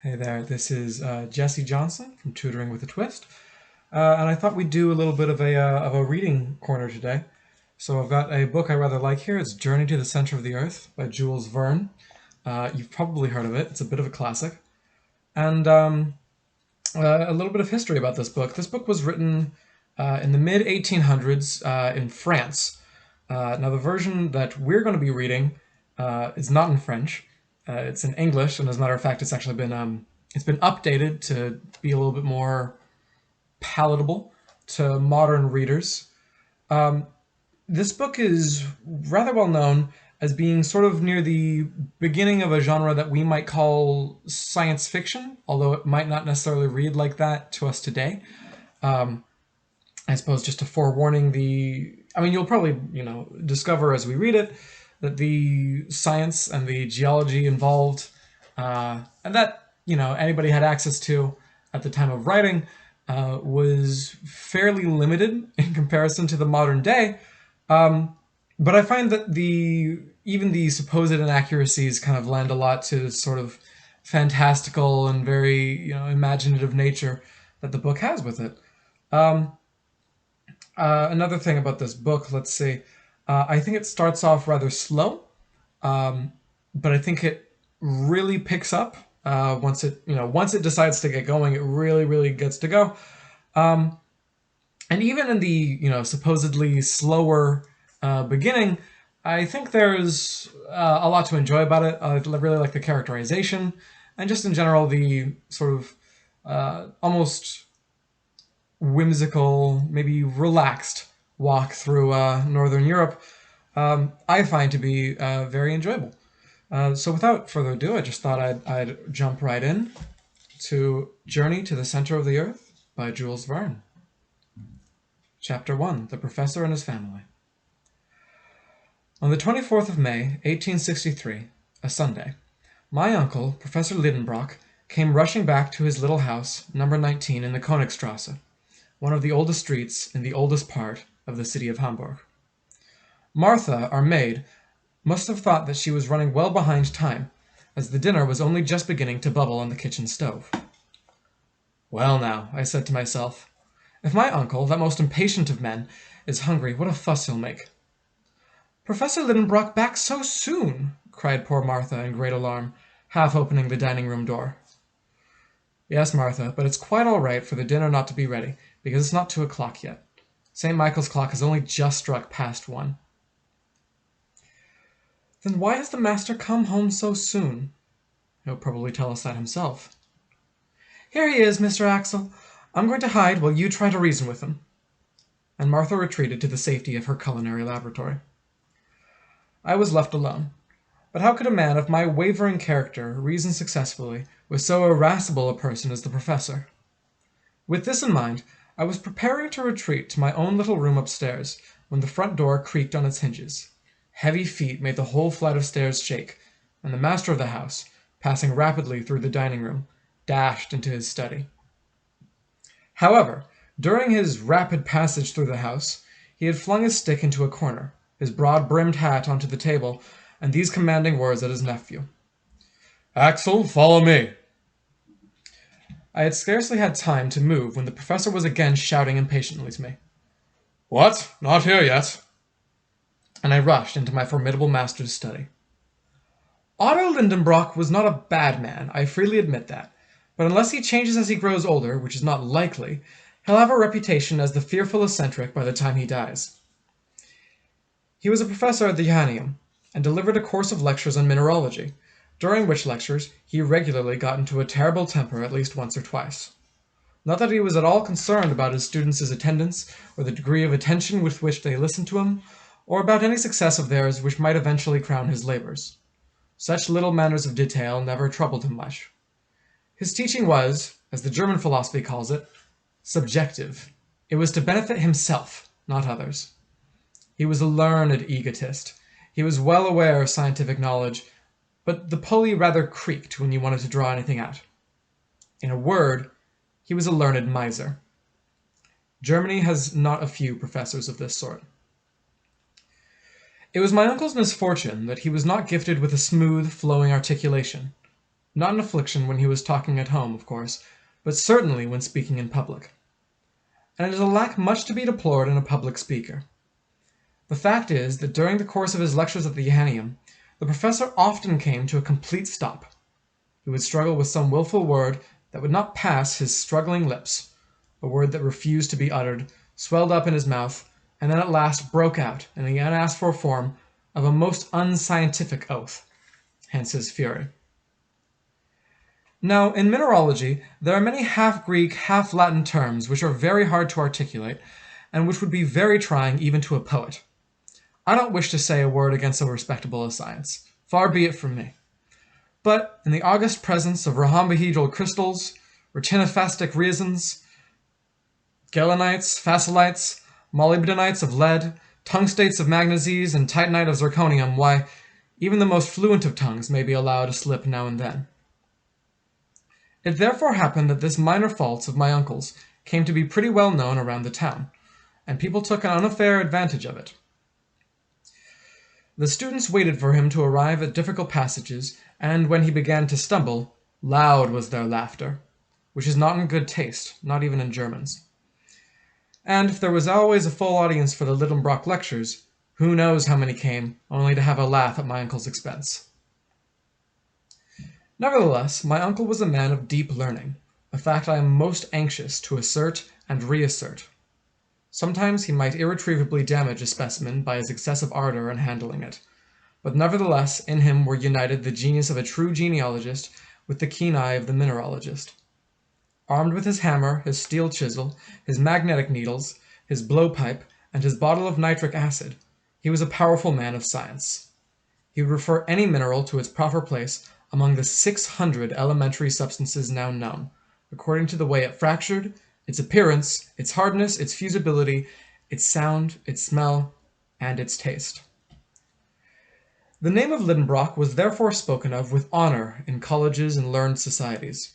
Hey there, this is Jesse Johnson from Tutoring with a Twist, and I thought we'd do a little bit of a reading corner today. So I've got a book I rather like here. It's Journey to the Center of the Earth by Jules Verne. You've probably heard of it. It's a bit of a classic. And a little bit of history about this book. This book was written in the mid 1800s in France. Now the version that we're going to be reading is not in French. It's in English, and as a matter of fact, it's been updated to be a little bit more palatable to modern readers. This book is rather well known as being sort of near the beginning of a genre that we might call science fiction, although it might not necessarily read like that to us today. I suppose just a forewarning, you'll probably, discover as we read it that the science and the geology involved, and that, anybody had access to at the time of writing, was fairly limited in comparison to the modern day. But I find that even the supposed inaccuracies kind of lend a lot to sort of fantastical and very, imaginative nature that the book has with it. Another thing about this book, let's see, I think it starts off rather slow, but I think it really picks up once it decides to get going. It really, really gets to go. And even in the supposedly slower beginning, I think there's a lot to enjoy about it. I really like the characterization, and just in general the sort of almost whimsical, maybe relaxed walk through Northern Europe, I find to be very enjoyable. So without further ado, I just thought I'd jump right in to Journey to the Center of the Earth by Jules Verne. Chapter 1, The Professor and His Family. On the 24th of May, 1863, a Sunday, my uncle, Professor Lidenbrock, came rushing back to his little house, number 19 in the Königstrasse, one of the oldest streets in the oldest part of the city of Hamburg. Martha, our maid, must have thought that she was running well behind time, as the dinner was only just beginning to bubble on the kitchen stove. Well now, I said to myself, if my uncle, that most impatient of men, is hungry, what a fuss he'll make. Professor Lidenbrock back so soon, cried poor Martha in great alarm, half opening the dining-room door. Yes, Martha, but it's quite all right for the dinner not to be ready, because it's not 2 o'clock yet. St. Michael's clock has only just struck past 1. Then why has the master come home so soon? He'll probably tell us that himself. Here he is, Mr. Axel. I'm going to hide while you try to reason with him. And Martha retreated to the safety of her culinary laboratory. I was left alone. But how could a man of my wavering character reason successfully with so irascible a person as the professor? With this in mind, I was preparing to retreat to my own little room upstairs when the front door creaked on its hinges. Heavy feet made the whole flight of stairs shake, and the master of the house, passing rapidly through the dining room, dashed into his study. However, during his rapid passage through the house, he had flung his stick into a corner, his broad-brimmed hat onto the table, and these commanding words at his nephew. Axel, follow me. I had scarcely had time to move when the professor was again shouting impatiently to me. What? Not here yet? And I rushed into my formidable master's study. Otto Lindenbrock was not a bad man, I freely admit that, but unless he changes as he grows older, which is not likely, he'll have a reputation as the fearful eccentric by the time he dies. He was a professor at the Johanneum, and delivered a course of lectures on mineralogy, during which lectures he regularly got into a terrible temper at least once or twice. Not that he was at all concerned about his students' attendance, or the degree of attention with which they listened to him, or about any success of theirs which might eventually crown his labors. Such little matters of detail never troubled him much. His teaching was, as the German philosophy calls it, subjective. It was to benefit himself, not others. He was a learned egotist. He was well aware of scientific knowledge, but the pulley rather creaked when you wanted to draw anything out. In a word, he was a learned miser. Germany has not a few professors of this sort. It was my uncle's misfortune that he was not gifted with a smooth, flowing articulation. not an affliction when he was talking at home, of course, but certainly when speaking in public. And it is a lack much to be deplored in a public speaker. The fact is that during the course of his lectures at the Johanneum, the professor often came to a complete stop. He would struggle with some willful word that would not pass his struggling lips, a word that refused to be uttered, swelled up in his mouth, and then at last broke out in the unasked-for form of a most unscientific oath, hence his fury. Now, in mineralogy, there are many half-Greek, half-Latin terms which are very hard to articulate, and which would be very trying even to a poet. I don't wish to say a word against so respectable a science. Far be it from me. But in the august presence of rhombohedral crystals, retinophastic resins, galenites, facelites, molybdenites of lead, tungstates of magneses, and titanite of zirconium, why, even the most fluent of tongues may be allowed a slip now and then. It therefore happened that this minor fault of my uncle's came to be pretty well known around the town, and people took an unfair advantage of it. The students waited for him to arrive at difficult passages, and when he began to stumble, loud was their laughter, which is not in good taste, not even in Germans. And if there was always a full audience for the Lidenbrock lectures, who knows how many came, only to have a laugh at my uncle's expense. Nevertheless, my uncle was a man of deep learning, a fact I am most anxious to assert and reassert. Sometimes he might irretrievably damage a specimen by his excessive ardor in handling it, but nevertheless in him were united the genius of a true genealogist with the keen eye of the mineralogist. Armed with his hammer, his steel chisel, his magnetic needles, his blowpipe, and his bottle of nitric acid, he was a powerful man of science. He would refer any mineral to its proper place among the 600 elementary substances now known, according to the way it fractured, its appearance, its hardness, its fusibility, its sound, its smell, and its taste. The name of Lidenbrock was therefore spoken of with honor in colleges and learned societies.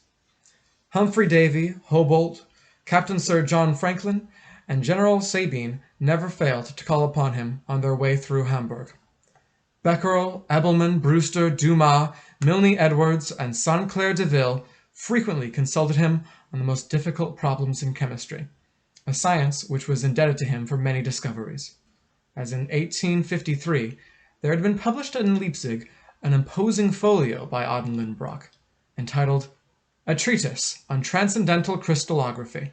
Humphrey Davy, Humboldt, Captain Sir John Franklin, and General Sabine never failed to call upon him on their way through Hamburg. Becquerel, Ebelman, Brewster, Dumas, Milne Edwards, and Sainte-Claire Deville frequently consulted him on the most difficult problems in chemistry, a science which was indebted to him for many discoveries. As in 1853, there had been published in Leipzig an imposing folio by Aden Lidenbrock, entitled A Treatise on Transcendental Crystallography,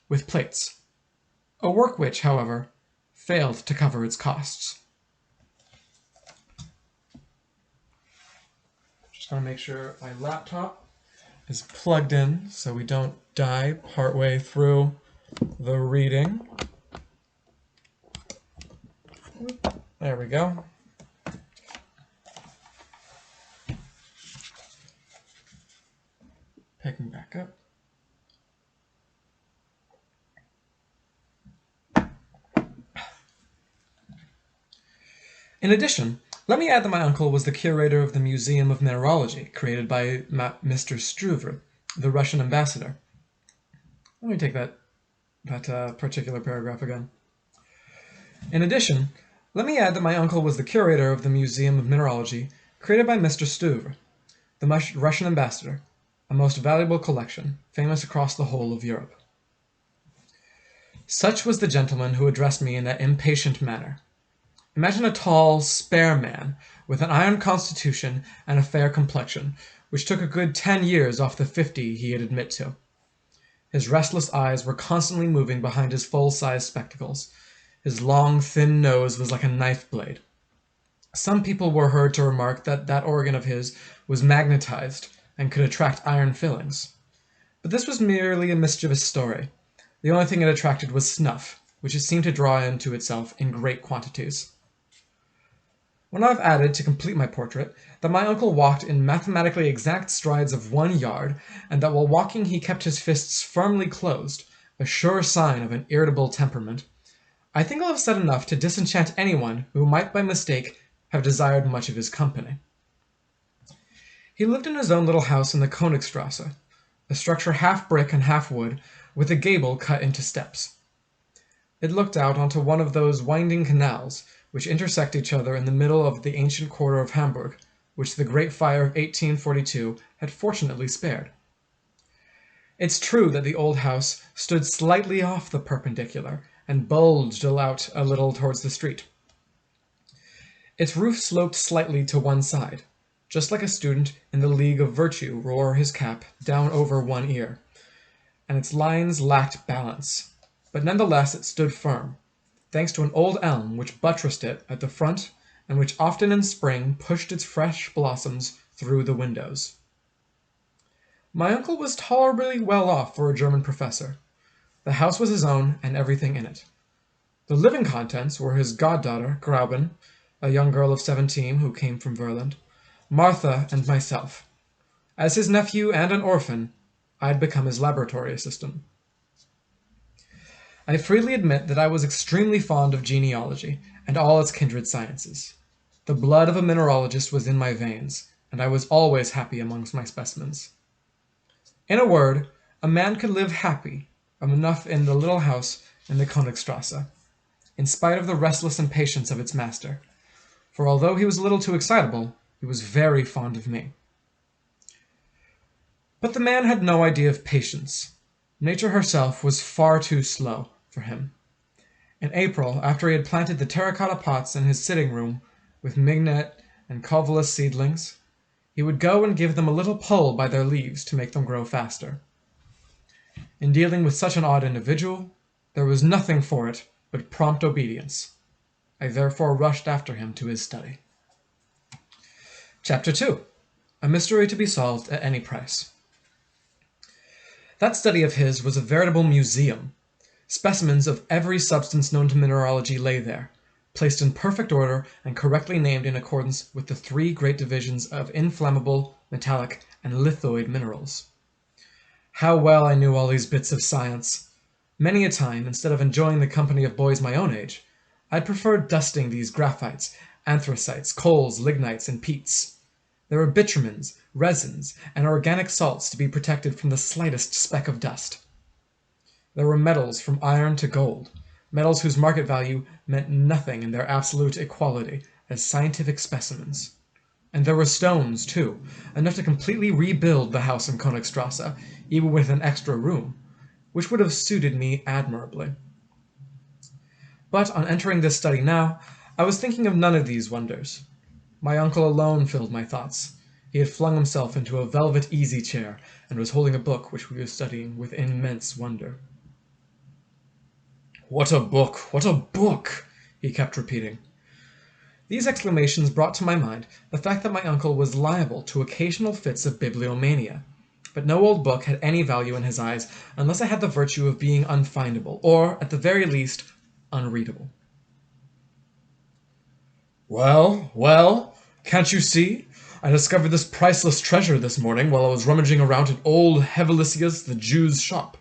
with plates, a work which, however, failed to cover its costs. Just want to make sure my laptop is plugged in so we don't die partway through the reading. There we go. Picking back up. In addition, let me add that my uncle was the curator of the Museum of Mineralogy, created by Mr. Struve, the Russian ambassador. Let me take that particular paragraph again. In addition, let me add that my uncle was the curator of the Museum of Mineralogy, created by Mr. Struve, the Russian ambassador, a most valuable collection, famous across the whole of Europe. Such was the gentleman who addressed me in that impatient manner. Imagine a tall, spare man, with an iron constitution and a fair complexion, which took a good 10 years off the 50 he had admit to. His restless eyes were constantly moving behind his full-sized spectacles. His long, thin nose was like a knife blade. Some people were heard to remark that that organ of his was magnetized and could attract iron fillings. But this was merely a mischievous story. The only thing it attracted was snuff, which it seemed to draw into itself in great quantities. When I have added, to complete my portrait, that my uncle walked in mathematically exact strides of 1 yard, and that while walking he kept his fists firmly closed, a sure sign of an irritable temperament, I think I'll have said enough to disenchant anyone who might by mistake have desired much of his company. He lived in his own little house in the Königstrasse, a structure half brick and half wood, with a gable cut into steps. It looked out onto one of those winding canals which intersect each other in the middle of the ancient quarter of Hamburg, which the Great Fire of 1842 had fortunately spared. It's true that the old house stood slightly off the perpendicular and bulged out a little towards the street. Its roof sloped slightly to one side, just like a student in the League of Virtue wore his cap down over one ear, and its lines lacked balance, but nonetheless it stood firm, thanks to an old elm which buttressed it at the front and which often in spring pushed its fresh blossoms through the windows. My uncle was tolerably well off for a German professor. The house was his own and everything in it. The living contents were his goddaughter, Grauben, a young girl of 17 who came from Verland, Martha, and myself. As his nephew and an orphan, I had become his laboratory assistant. I freely admit that I was extremely fond of genealogy and all its kindred sciences. The blood of a mineralogist was in my veins, and I was always happy amongst my specimens. In a word, a man could live happy enough in the little house in the Königstrasse, in spite of the restless impatience of its master, for although he was a little too excitable, he was very fond of me. But the man had no idea of patience. Nature herself was far too slow for him. In April, after he had planted the terracotta pots in his sitting room with mignonette and convolvulus seedlings, he would go and give them a little pull by their leaves to make them grow faster. In dealing with such an odd individual, there was nothing for it but prompt obedience. I therefore rushed after him to his study. Chapter 2. A mystery to be solved at any price. That study of his was a veritable museum. Specimens of every substance known to mineralogy lay there, placed in perfect order and correctly named in accordance with the three great divisions of inflammable, metallic, and lithoid minerals. How well I knew all these bits of science! Many a time, instead of enjoying the company of boys my own age, I preferred dusting these graphites, anthracites, coals, lignites, and peats. There were bitumens, resins, and organic salts to be protected from the slightest speck of dust. There were metals from iron to gold, metals whose market value meant nothing in their absolute equality as scientific specimens. And there were stones, too, enough to completely rebuild the house in Königstrasse, even with an extra room, which would have suited me admirably. But on entering this study now, I was thinking of none of these wonders. My uncle alone filled my thoughts. He had flung himself into a velvet easy-chair and was holding a book which we were studying with immense wonder. "What a book! What a book!" he kept repeating. These exclamations brought to my mind the fact that my uncle was liable to occasional fits of bibliomania, but no old book had any value in his eyes unless it had the virtue of being unfindable, or, at the very least, unreadable. "Well, well, can't you see? I discovered this priceless treasure this morning while I was rummaging around at old Hevelicius the Jew's shop."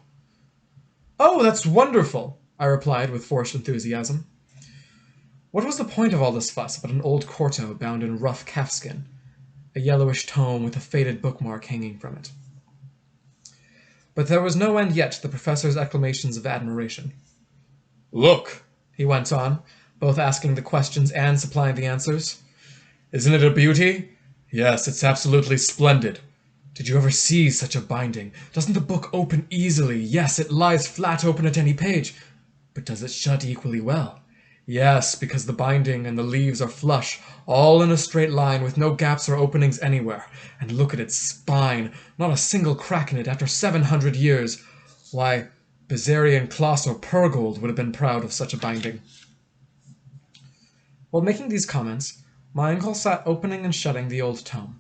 "Oh, that's wonderful!" I replied with forced enthusiasm. What was the point of all this fuss about an old quarto bound in rough calfskin, a yellowish tome with a faded bookmark hanging from it? But there was no end yet to the professor's exclamations of admiration. "Look," he went on, both asking the questions and supplying the answers. "Isn't it a beauty? Yes, it's absolutely splendid. Did you ever see such a binding? Doesn't the book open easily? Yes, it lies flat open at any page. But does it shut equally well? Yes, because the binding and the leaves are flush, all in a straight line with no gaps or openings anywhere. And look at its spine, not a single crack in it after 700 years. Why, Bezerian Klaus or Purgold would have been proud of such a binding." While making these comments, my uncle sat opening and shutting the old tome.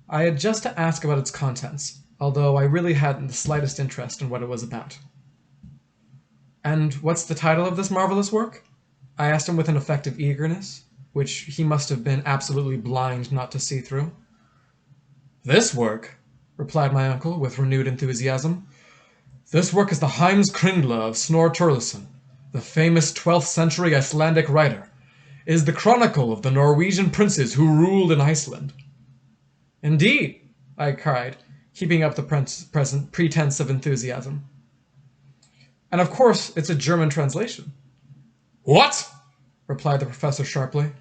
I had just to ask about its contents, although I really hadn't the slightest interest in what it was about. "And what's the title of this marvelous work?" I asked him with an effect of eagerness, which he must have been absolutely blind not to see through. "This work," replied my uncle with renewed enthusiasm, "this work is the Heimskringla of Snorre Turleson, the famous 12th century Icelandic writer. It is the chronicle of the Norwegian princes who ruled in Iceland." "Indeed!" I cried, keeping up the present pretense of enthusiasm. "And of course it's a German translation." "What?" replied the professor sharply.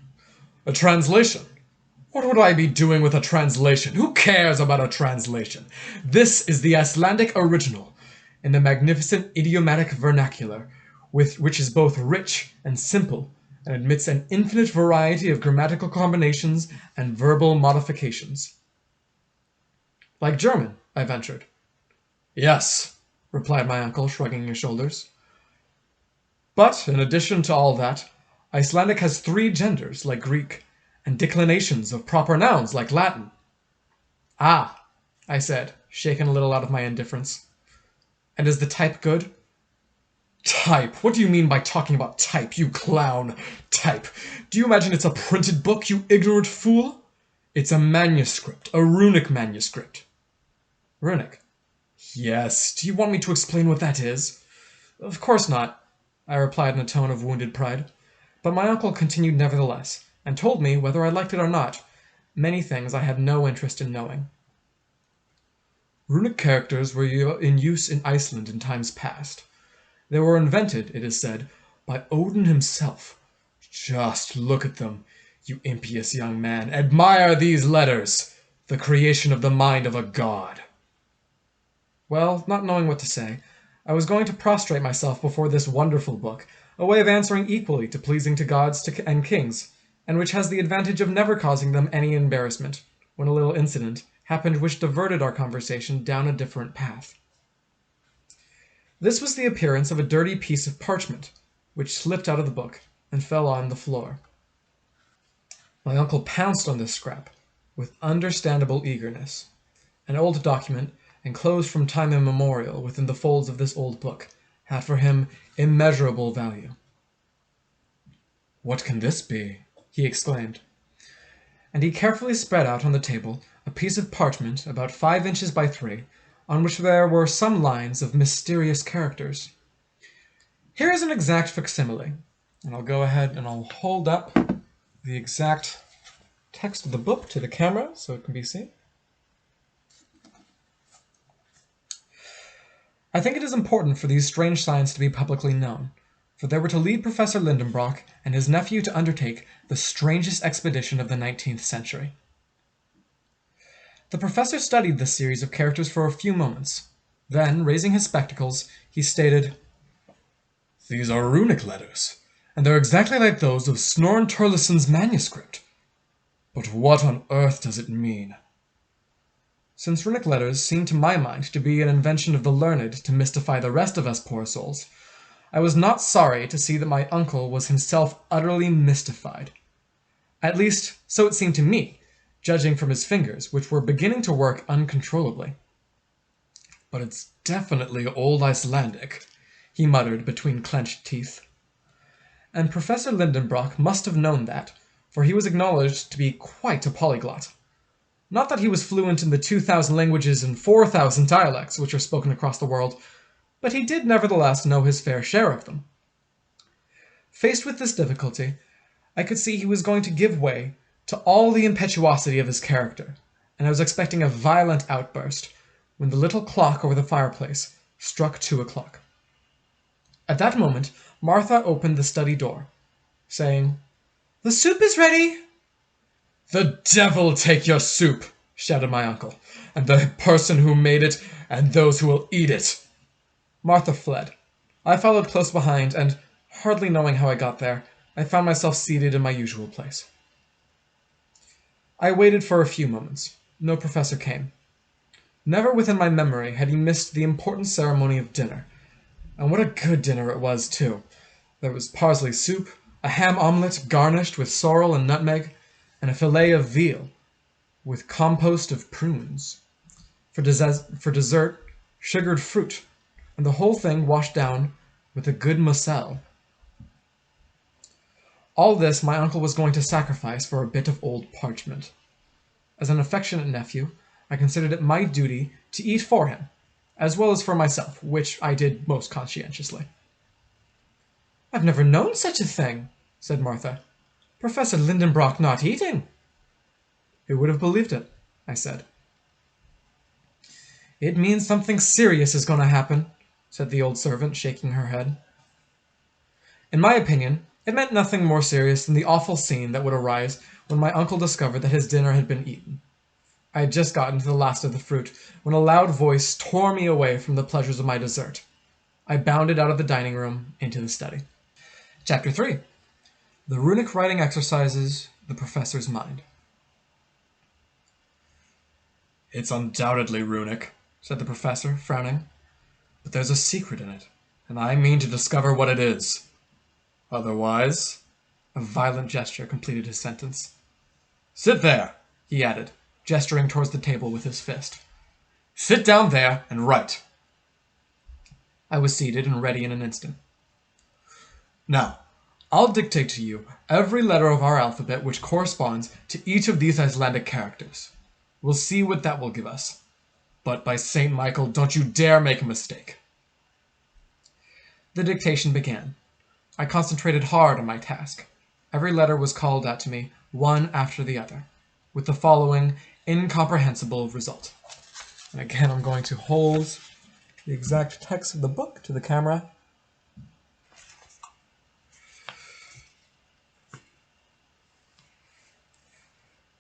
"A translation? What would I be doing with a translation? Who cares about a translation? This is the Icelandic original, in the magnificent idiomatic vernacular, which is both rich and simple, and admits an infinite variety of grammatical combinations and verbal modifications. Like German, I ventured. Yes, replied my uncle, shrugging his shoulders. But, in addition to all that, Icelandic has 3 genders, like Greek, and declinations of proper nouns, like Latin. Ah, I said, shaken a little out of my indifference. And is the type good? Type? What do you mean by talking about type, you clown? Type? Do you imagine it's a printed book, you ignorant fool? It's a manuscript, a runic manuscript. Runic? Yes. Do you want me to explain what that is? Of course not, I replied in a tone of wounded pride. But my uncle continued nevertheless, and told me, whether I liked it or not, many things I had no interest in knowing. Runic characters were in use in Iceland in times past. They were invented, it is said, by Odin himself. Just look at them, you impious young man. Admire these letters, the creation of the mind of a god. Well, not knowing what to say, I was going to prostrate myself before this wonderful book, a way of answering equally to pleasing to gods and kings, and which has the advantage of never causing them any embarrassment, when a little incident happened which diverted our conversation down a different path. This was the appearance of a dirty piece of parchment, which slipped out of the book and fell on the floor. My uncle pounced on this scrap with understandable eagerness. An old document, enclosed from time immemorial within the folds of this old book, had for him immeasurable value. "What can this be?" he exclaimed. And he carefully spread out on the table a piece of parchment about 5 inches by 3, on which there were some lines of mysterious characters. Here is an exact facsimile, and I'll go ahead and I'll hold up the exact text of the book to the camera so it can be seen. I think it is important for these strange signs to be publicly known, for they were to lead Professor Lindenbrock and his nephew to undertake the strangest expedition of the 19th century. The professor studied this series of characters for a few moments. Then, raising his spectacles, he stated, "These are runic letters, and they're exactly like those of Snorre Turleson's manuscript. But what on earth does it mean?" Since runic letters seem to my mind to be an invention of the learned to mystify the rest of us poor souls, I was not sorry to see that my uncle was himself utterly mystified. At least, so it seemed to me, judging from his fingers, which were beginning to work uncontrollably. "But it's definitely Old Icelandic," he muttered between clenched teeth. And Professor Lindenbrock must have known that, for he was acknowledged to be quite a polyglot. Not that he was fluent in the 2,000 languages and 4,000 dialects which are spoken across the world, but he did nevertheless know his fair share of them. Faced with this difficulty, I could see he was going to give way to all the impetuosity of his character, and I was expecting a violent outburst, when the little clock over the fireplace struck 2 o'clock. At that moment, Martha opened the study door, saying, "The soup is ready." "The devil take your soup," shouted my uncle, "and the person who made it, and those who will eat it." Martha fled. I followed close behind, and, hardly knowing how I got there, I found myself seated in my usual place. I waited for a few moments. No professor came. Never within my memory had he missed the important ceremony of dinner. And what a good dinner it was, too. There was parsley soup, a ham omelette garnished with sorrel and nutmeg, and a fillet of veal, with compost of prunes. For dessert, sugared fruit, and the whole thing washed down with a good moselle. All this my uncle was going to sacrifice for a bit of old parchment. As an affectionate nephew, I considered it my duty to eat for him, as well as for myself, which I did most conscientiously. "I've never known such a thing," said Martha. "Professor Lindenbrock not eating." "Who would have believed it?" I said. "It means something serious is going to happen," said the old servant, shaking her head. In my opinion, it meant nothing more serious than the awful scene that would arise when my uncle discovered that his dinner had been eaten. I had just gotten to the last of the fruit when a loud voice tore me away from the pleasures of my dessert. I bounded out of the dining room into the study. Chapter 3. The Runic Writing Exercises, the Professor's Mind. "It's undoubtedly runic," said the professor, frowning. "But there's a secret in it, and I mean to discover what it is. Otherwise—" A violent gesture completed his sentence. "Sit there," he added, gesturing towards the table with his fist. "Sit down there and write." I was seated and ready in an instant. "Now, I'll dictate to you every letter of our alphabet which corresponds to each of these Icelandic characters. We'll see what that will give us. But by St. Michael, don't you dare make a mistake." The dictation began. I concentrated hard on my task. Every letter was called out to me, one after the other, with the following incomprehensible result. And again, I'm going to hold the exact text of the book to the camera.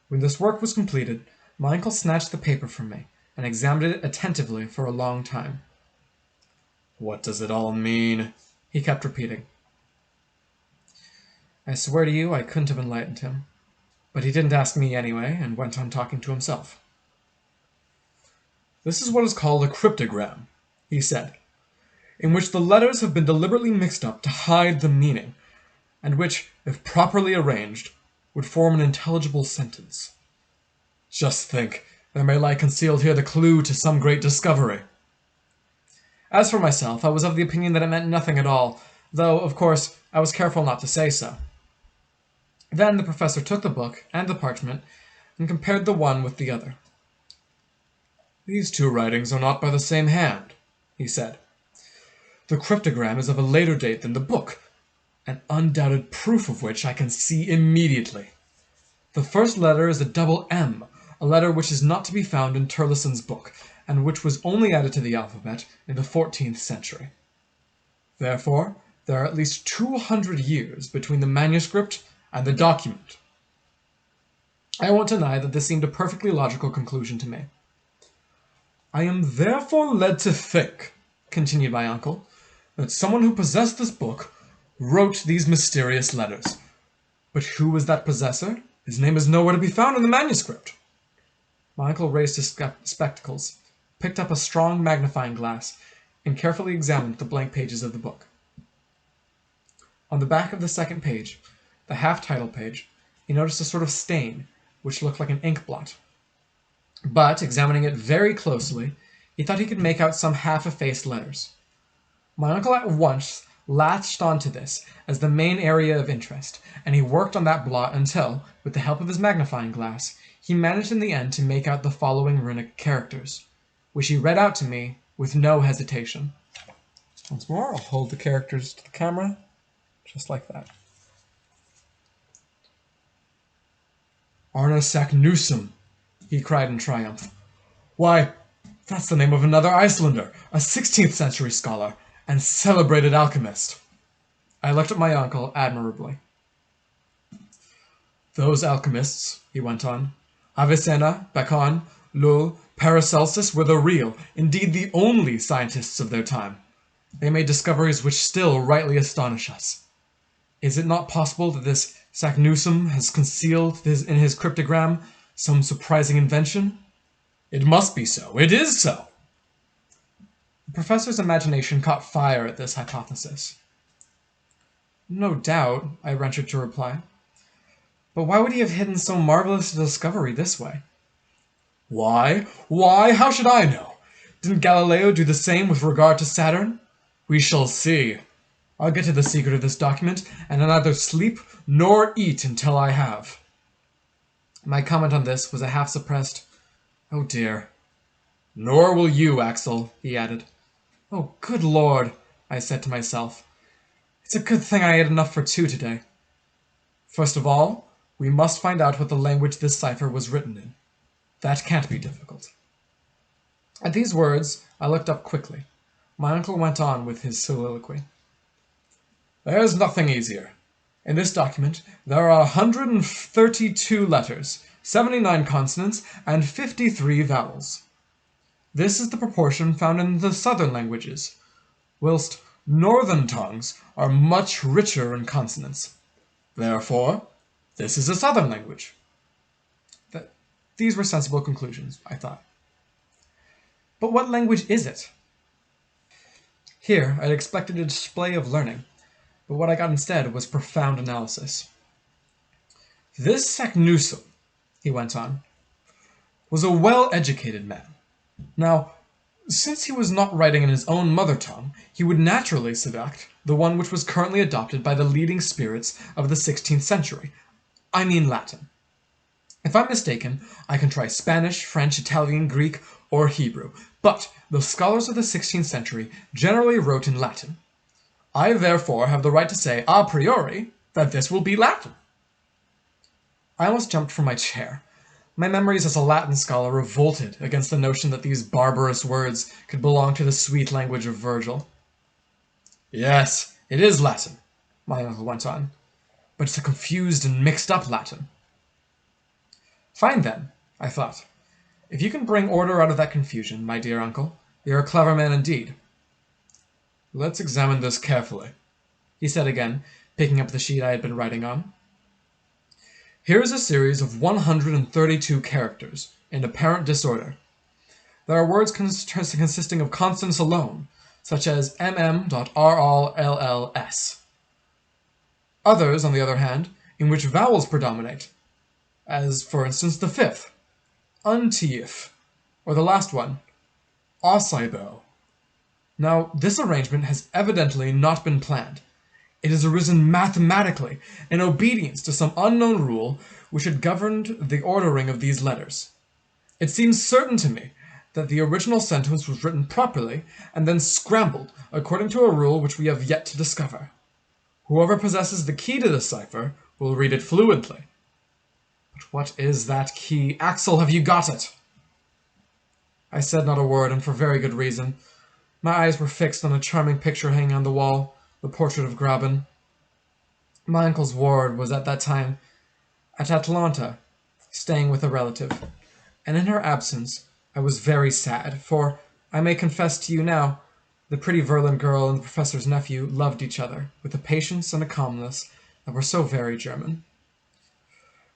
When this work was completed, my uncle snatched the paper from me and examined it attentively for a long time. "What does it all mean?" he kept repeating. I swear to you I couldn't have enlightened him, but he didn't ask me anyway and went on talking to himself. "This is what is called a cryptogram," he said, "in which the letters have been deliberately mixed up to hide the meaning, and which, if properly arranged, would form an intelligible sentence. Just think, there may lie concealed here the clue to some great discovery." As for myself, I was of the opinion that it meant nothing at all, though, of course, I was careful not to say so. Then the professor took the book and the parchment and compared the one with the other. "These two writings are not by the same hand," he said. "The cryptogram is of a later date than the book, an undoubted proof of which I can see immediately. The first letter is a double M, a letter which is not to be found in Turleson's book, and which was only added to the alphabet in the 14th century. Therefore, there are at least 200 years between the manuscript and the document." I won't deny that this seemed a perfectly logical conclusion to me. "I am therefore led to think," continued my uncle, "that someone who possessed this book wrote these mysterious letters. But who was that possessor? His name is nowhere to be found in the manuscript." My uncle raised his spectacles, picked up a strong magnifying glass, and carefully examined the blank pages of the book. On the back of the second page, the half-title page, he noticed a sort of stain, which looked like an ink blot. But, examining it very closely, he thought he could make out some half-effaced letters. My uncle at once latched onto this as the main area of interest, and he worked on that blot until, with the help of his magnifying glass, he managed in the end to make out the following runic characters, which he read out to me with no hesitation. Once more, I'll hold the characters to the camera, just like that. "Arna Saknussemm," he cried in triumph. "Why, that's the name of another Icelander, a 16th century scholar, and celebrated alchemist." I looked at my uncle admirably. "Those alchemists," he went on, "Avicenna, Bacon, Lull, Paracelsus, were the real, indeed the only scientists of their time. They made discoveries which still rightly astonish us. Is it not possible that this Saknussemm has concealed in his cryptogram some surprising invention? It must be so. It is so." The professor's imagination caught fire at this hypothesis. "No doubt," I ventured to reply. "But why would he have hidden so marvelous a discovery this way?" "Why? Why? How should I know? Didn't Galileo do the same with regard to Saturn? We shall see. I'll get to the secret of this document, and I'll neither sleep nor eat until I have." My comment on this was a half-suppressed, "Oh dear." "Nor will you, Axel," he added. "Oh, good Lord," I said to myself. "It's a good thing I ate enough for two today. First of all, we must find out what the language this cipher was written in. That can't be difficult." At these words, I looked up quickly. My uncle went on with his soliloquy. "There's nothing easier. In this document, there are 132 letters, 79 consonants, and 53 vowels. This is the proportion found in the southern languages, whilst northern tongues are much richer in consonants. Therefore, this is a southern language. These were sensible conclusions, I thought. But what language is it? Here, I'd expected a display of learning, but what I got instead was profound analysis. This Saknussemm, he went on, was a well-educated man. Now, since he was not writing in his own mother tongue, he would naturally select the one which was currently adopted by the leading spirits of the 16th century. I mean Latin. If I'm mistaken, I can try Spanish, French, Italian, Greek, or Hebrew, but the scholars of the 16th century generally wrote in Latin. I therefore have the right to say a priori that this will be Latin. I almost jumped from my chair. My memories as a Latin scholar revolted against the notion that these barbarous words could belong to the sweet language of Virgil. Yes, it is Latin, my uncle went on, but it's a confused and mixed-up Latin. Fine then, I thought. If you can bring order out of that confusion, my dear uncle, you're a clever man indeed. Let's examine this carefully, he said again, picking up the sheet I had been writing on. Here is a series of 132 characters, in apparent disorder. There are words consisting of consonants alone, such as mm.rlls. Others, on the other hand, in which vowels predominate, as, for instance, the fifth, untief, or the last one, osaibo. Now, this arrangement has evidently not been planned. It has arisen mathematically, in obedience to some unknown rule which had governed the ordering of these letters. It seems certain to me that the original sentence was written properly and then scrambled according to a rule which we have yet to discover. Whoever possesses the key to this cipher will read it fluently. But what is that key? Axel, have you got it? I said not a word, and for very good reason. My eyes were fixed on a charming picture hanging on the wall, the portrait of Graben. My uncle's ward was at that time at Atlanta, staying with a relative, and in her absence I was very sad, for, I may confess to you now, the pretty Verlin girl and the professor's nephew loved each other with a patience and a calmness that were so very German.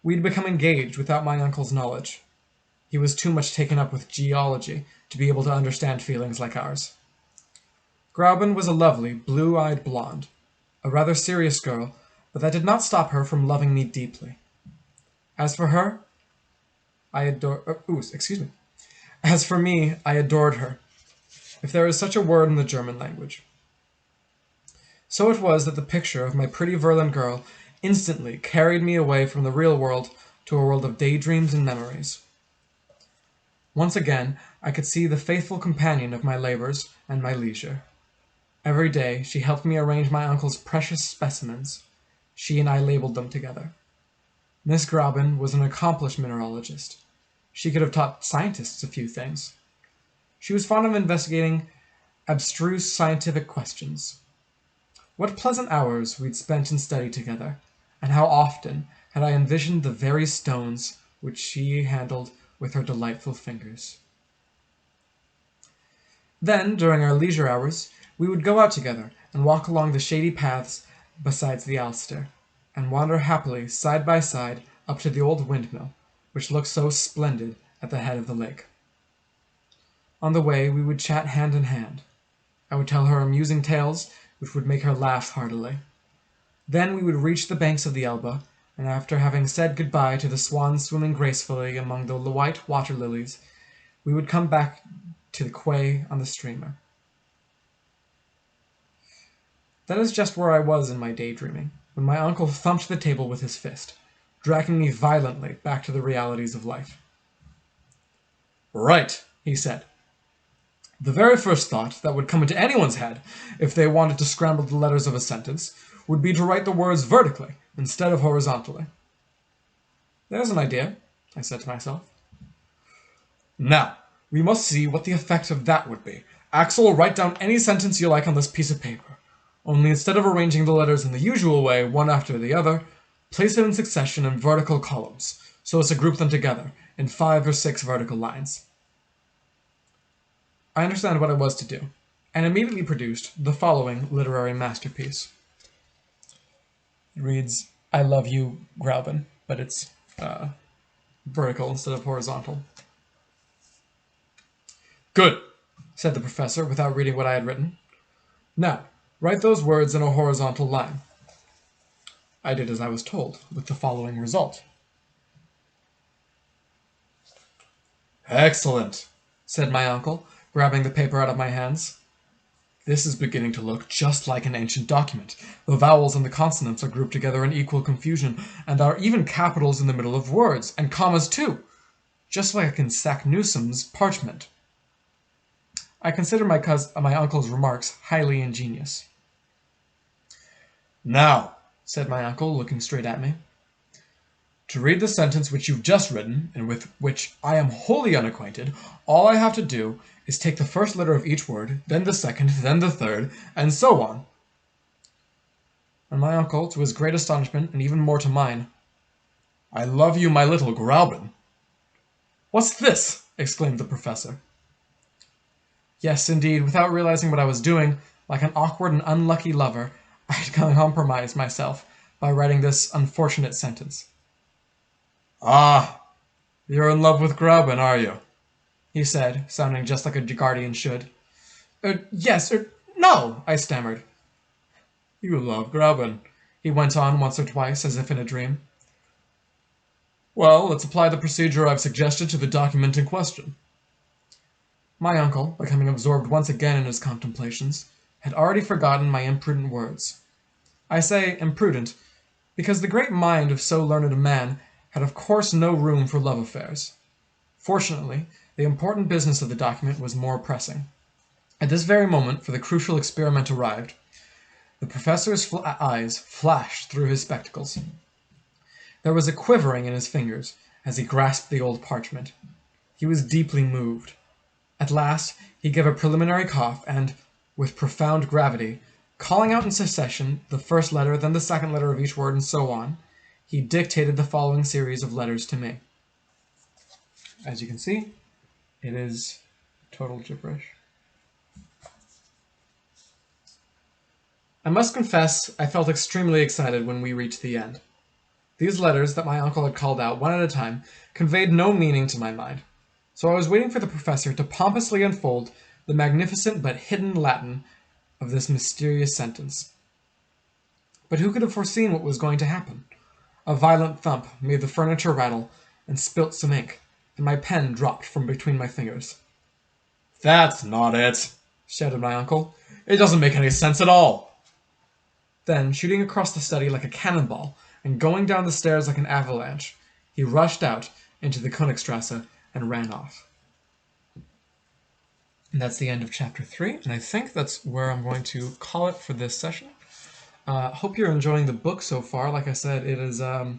We'd become engaged without my uncle's knowledge. He was too much taken up with geology to be able to understand feelings like ours. Graben was a lovely, blue-eyed blonde, a rather serious girl, but that did not stop her from loving me deeply. As for her, As for me, I adored her, if there is such a word in the German language. So it was that the picture of my pretty Verlin girl instantly carried me away from the real world to a world of daydreams and memories. Once again, I could see the faithful companion of my labors and my leisure. Every day she helped me arrange my uncle's precious specimens. She and I labeled them together. Miss Graben was an accomplished mineralogist. She could have taught scientists a few things. She was fond of investigating abstruse scientific questions. What pleasant hours we'd spent in study together, and how often had I envisioned the very stones which she handled with her delightful fingers. Then, during our leisure hours, we would go out together and walk along the shady paths beside the Alster, and wander happily side by side up to the old windmill, which looked so splendid at the head of the lake. On the way we would chat hand in hand. I would tell her amusing tales which would make her laugh heartily. Then we would reach the banks of the Elbe, and after having said good-bye to the swans swimming gracefully among the white water-lilies, we would come back to the quay on the steamer. That is just where I was in my daydreaming, when my uncle thumped the table with his fist, dragging me violently back to the realities of life. "Right," he said. "The very first thought that would come into anyone's head, if they wanted to scramble the letters of a sentence, would be to write the words vertically instead of horizontally." "There's an idea," I said to myself. "Now, we must see what the effect of that would be. Axel, write down any sentence you like on this piece of paper. Only instead of arranging the letters in the usual way, one after the other, place them in succession in vertical columns, so as to group them together in 5 or 6 vertical lines. I understand what I was to do, and immediately produced the following literary masterpiece. It reads, I love you, Graubin, but it's vertical instead of horizontal. Good, said the professor without reading what I had written. Now, write those words in a horizontal line. I did as I was told, with the following result. Excellent, said my uncle, grabbing the paper out of my hands. This is beginning to look just like an ancient document. The vowels and the consonants are grouped together in equal confusion, and there are even capitals in the middle of words, and commas too, just like in Saknussemm's parchment. I consider my uncle's remarks highly ingenious. Now, said my uncle, looking straight at me, to read the sentence which you've just written, and with which I am wholly unacquainted, all I have to do is take the first letter of each word, then the second, then the third, and so on. And my uncle, to his great astonishment, and even more to mine, I love you, my little Graubin. What's this? Exclaimed the professor. Yes, indeed, without realizing what I was doing, like an awkward and unlucky lover, I had compromised myself by writing this unfortunate sentence. Ah, you're in love with Graubin, are you? He said, sounding just like a guardian should. Yes, no, I stammered. You love Graubin, he went on once or twice, as if in a dream. Well, let's apply the procedure I've suggested to the document in question. My uncle, becoming absorbed once again in his contemplations, had already forgotten my imprudent words. I say imprudent, because the great mind of so learned a man had of course no room for love affairs. Fortunately, the important business of the document was more pressing. At this very moment, for the crucial experiment arrived, the professor's eyes flashed through his spectacles. There was a quivering in his fingers as he grasped the old parchment. He was deeply moved. At last he gave a preliminary cough, and, with profound gravity, calling out in succession the first letter, then the second letter of each word, and so on, he dictated the following series of letters to me. As you can see, it is total gibberish. I must confess I felt extremely excited when we reached the end. These letters that my uncle had called out one at a time conveyed no meaning to my mind, so I was waiting for the professor to pompously unfold the magnificent but hidden Latin of this mysterious sentence. But who could have foreseen what was going to happen? A violent thump made the furniture rattle and spilt some ink, and my pen dropped from between my fingers. That's not it, shouted my uncle. It doesn't make any sense at all. Then, shooting across the study like a cannonball and going down the stairs like an avalanche, he rushed out into the Königstrasse and ran off. And that's the end of chapter 3, and I think that's where I'm going to call it for this session. Hope you're enjoying the book so far. Like I said, it is, I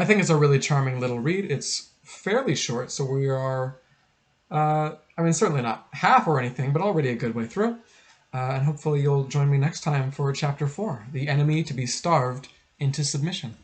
think it's a really charming little read. It's fairly short, so we are, certainly not half or anything, but already a good way through. And hopefully you'll join me next time for chapter 4, The Enemy to be Starved into Submission.